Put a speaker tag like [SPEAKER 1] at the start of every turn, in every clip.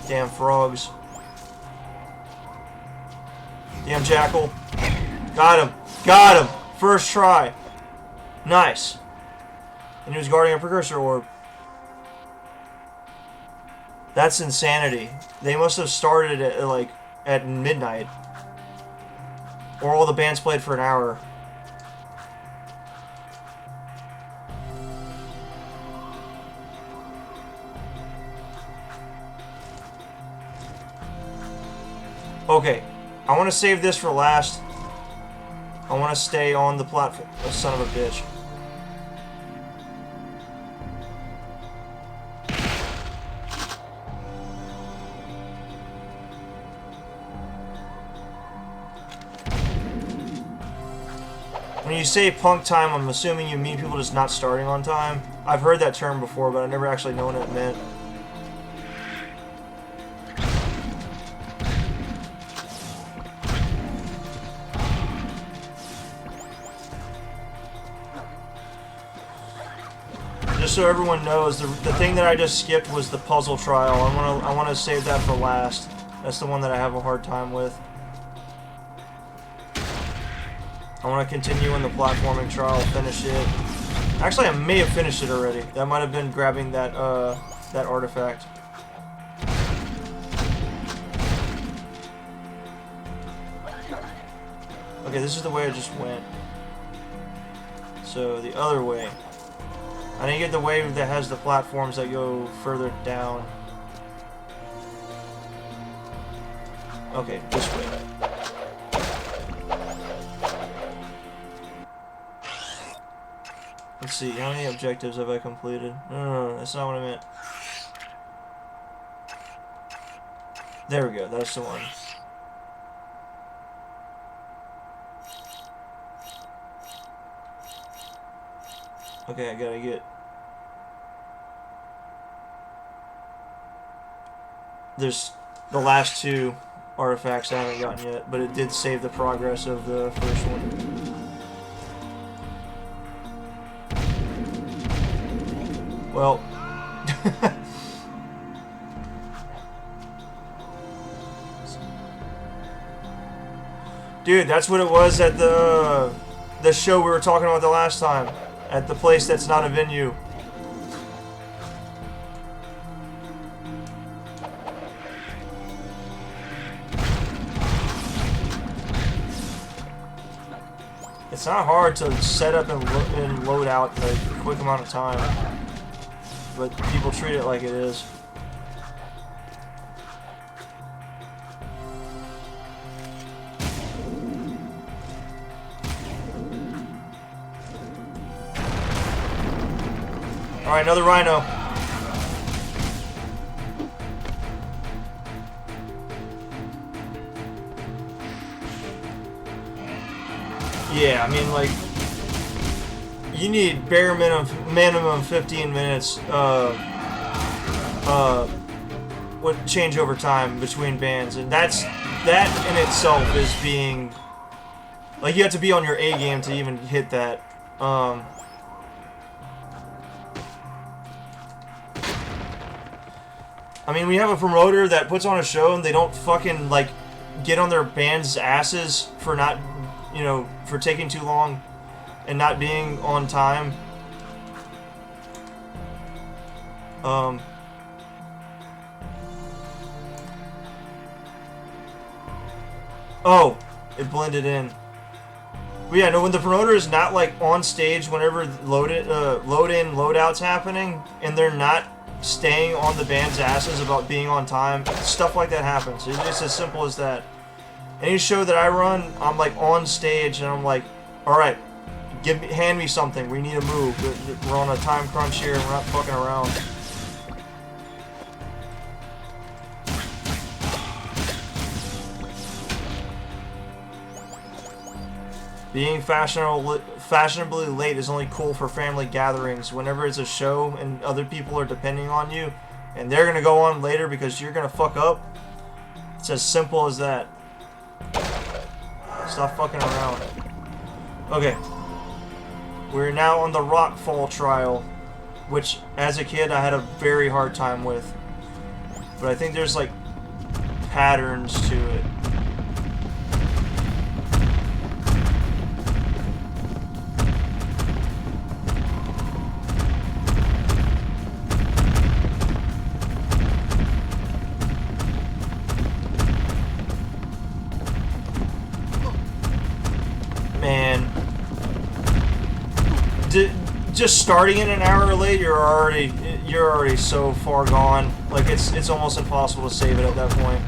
[SPEAKER 1] Damn frogs. Damn jackal. Got him. Got him. First try. Nice. And he was guarding a precursor orb. That's insanity. They must have started at, like, at midnight. Or all the bands played for an hour. Okay. I want to save this for last. I want to stay on the platform. Oh, son of a bitch. When you say punk time, I'm assuming you mean people just not starting on time. I've heard that term before, but I've never actually known what it meant. Just so everyone knows, the thing that I just skipped was the puzzle trial. I want to save that for last. That's the one that I have a hard time with. I want to continue in the platforming trial, finish it. Actually, I may have finished it already. That might have been grabbing that that artifact. Okay, this is the way I just went. So the other way. I need to get the way that has the platforms that go further down. Okay, this way. Let's see, how many objectives have I completed? No, that's not what I meant. There we go, that's the one. Okay, I gotta get... There's the last two artifacts I haven't gotten yet, but it did save the progress of the first one. Well... Dude, that's what it was at the show we were talking about the last time. At the place that's not a venue. It's not hard to set up and load out in a quick amount of time. But people treat it like it is. Alright, another rhino. Yeah, I mean, like, you need bare minimum 15 minutes would change over time between bands, and that in itself is being, like, you have to be on your A game to even hit that. I mean, we have a promoter that puts on a show and they don't fucking, like, get on their band's asses for not, you know, for taking too long and not being on time. Oh, it blended in. But yeah, no, when the promoter is not, like, on stage whenever load-in, load-out's happening, and they're not staying on the band's asses about being on time, stuff like that happens. It's just as simple as that. Any show that I run, I'm like on stage and I'm like, alright, hand me something, we need to move. We're on a time crunch here and we're not fucking around. Being fashionably late is only cool for family gatherings. Whenever it's a show and other people are depending on you, and they're gonna go on later because you're gonna fuck up, it's as simple as that. Stop fucking around. Okay. We're now on the Rockfall trial, which, as a kid, I had a very hard time with. But I think there's like patterns to it. Man. Just starting it an hour late, you're already so far gone. Like it's almost impossible to save it at that point.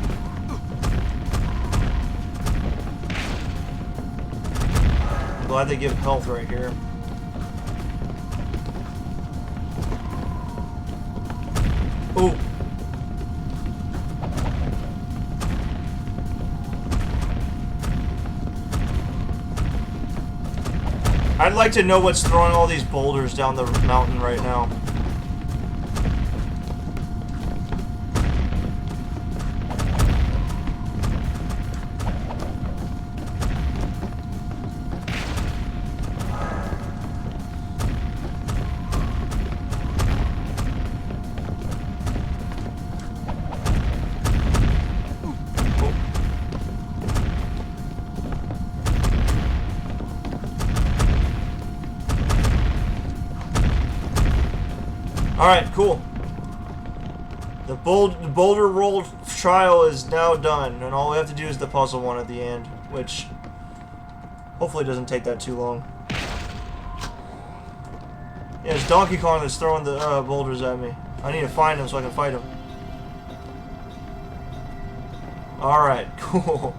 [SPEAKER 1] I'm glad they give health right here. Ooh. I'd like to know what's throwing all these boulders down the mountain right now. Alright, cool. The boulder roll trial is now done, and all we have to do is the puzzle one at the end, which hopefully doesn't take that too long. Yeah, it's Donkey Kong that's throwing the boulders at me. I need to find him so I can fight him. Alright, cool.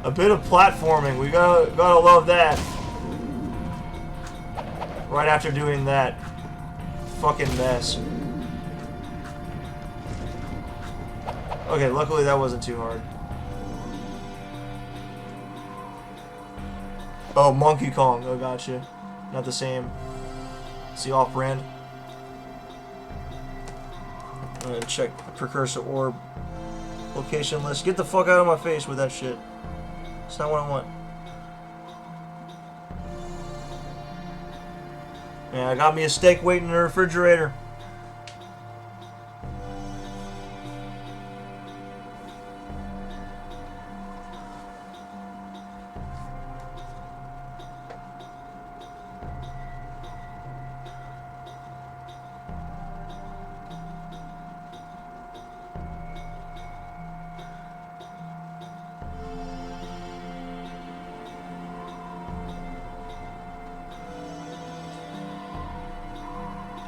[SPEAKER 1] A bit of platforming. We gotta love that. Right after doing that fucking mess. Okay, luckily that wasn't too hard. Oh, Monkey Kong. Oh, gotcha. Not the same. It's the off-brand. I'm gonna check precursor orb location list. Get the fuck out of my face with that shit. It's not what I want. Yeah, I got me a steak waiting in the refrigerator.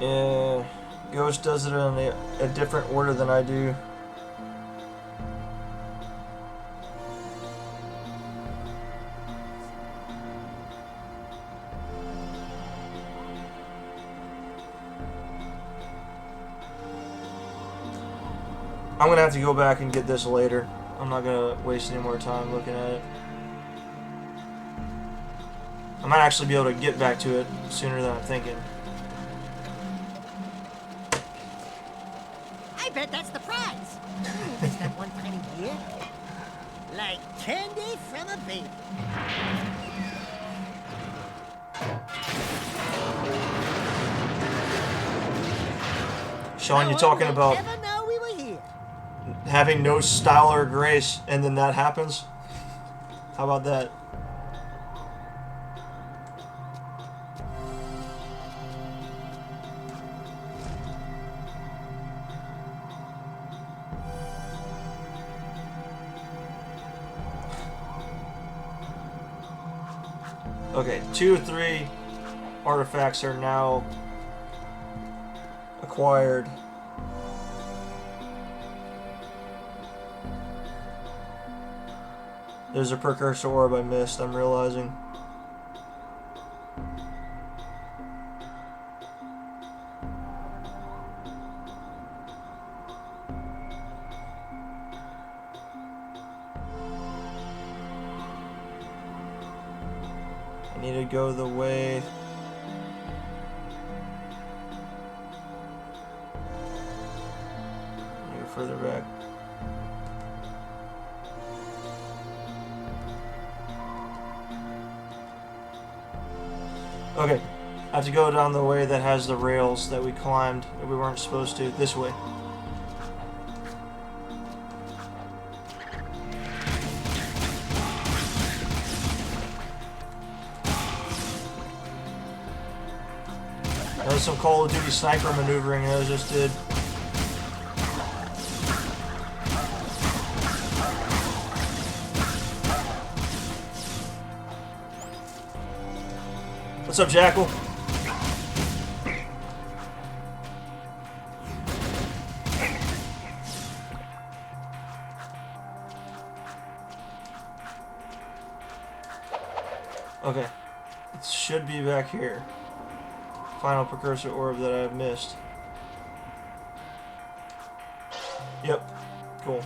[SPEAKER 1] Yeah, Ghost does it in a different order than I do. I'm gonna have to go back and get this later. I'm not gonna waste any more time looking at it. I might actually be able to get back to it sooner than I'm thinking.
[SPEAKER 2] I bet that's the prize. Is that one time a year? Like candy from a baby.
[SPEAKER 1] Sean, you're talking about
[SPEAKER 2] Never know we were here.
[SPEAKER 1] having no style or grace, and then that happens? How about that? Okay, 2 of 3 artifacts are now acquired. There's a precursor orb I missed, I'm realizing. I need to go the way... Go further back. Okay, I have to go down the way that has the rails that we climbed that we weren't supposed to. This way. doing some Call of Duty sniper maneuvering I just did. What's up, Jackal? Okay. It should be back here. Final precursor orb that I've missed. Yep. Cool.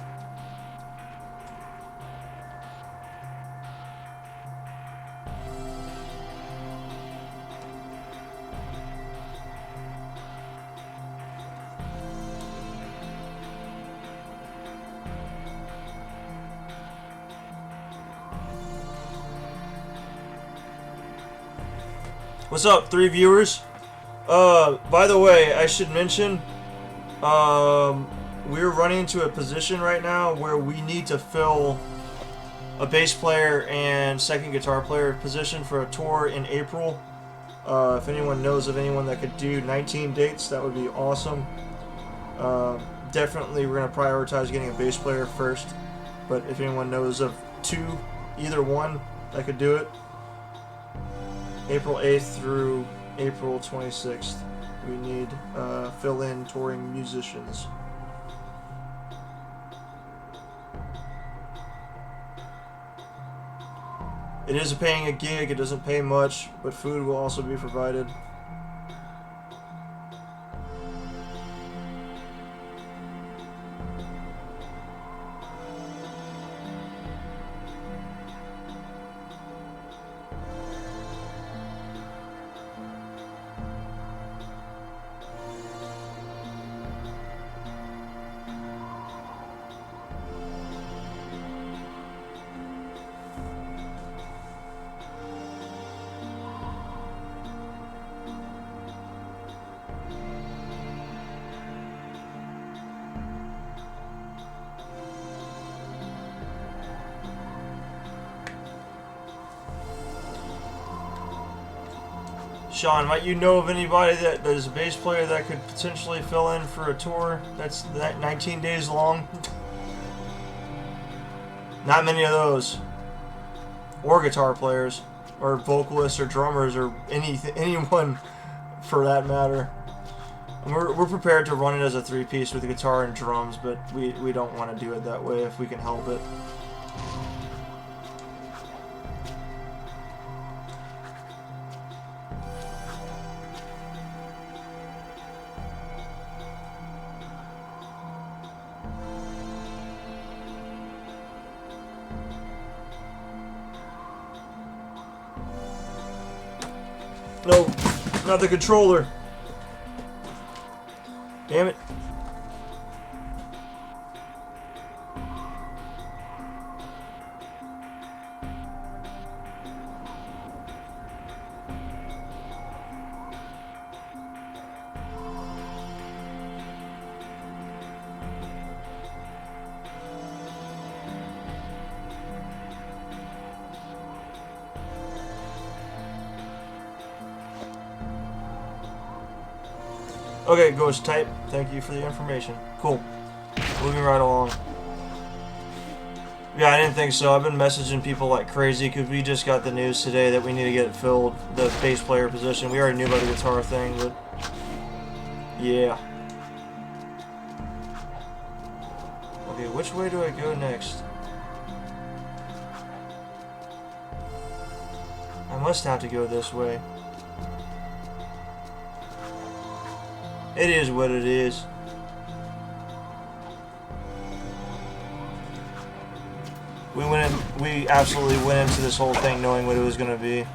[SPEAKER 1] What's up, 3 viewers? By the way, I should mention, we're running into a position right now where we need to fill a bass player and second guitar player position for a tour in April. If anyone knows of anyone that could do 19 dates, that would be awesome. Definitely, we're going to prioritize getting a bass player first, but if anyone knows of 2, either one, that could do it. April 8th through April 26th. We need fill-in touring musicians. It is paying a gig. It doesn't pay much, but food will also be provided. Sean, might you know of anybody that is a bass player that could potentially fill in for a tour that's 19 days long? Not many of those. Or guitar players, or vocalists, or drummers, or anyone for that matter. And we're prepared to run it as a 3-piece with guitar and drums, but we don't want to do it that way if we can help it. No, not the controller. Damn it. Okay, Ghost Type, thank you for the information. Cool. Moving right along. Yeah, I didn't think so. I've been messaging people like crazy because we just got the news today that we need to get it filled, the bass player position. We already knew about the guitar thing, but yeah. Okay, which way do I go next? I must have to go this way. It is what it is. We absolutely went into this whole thing knowing what it was going to be.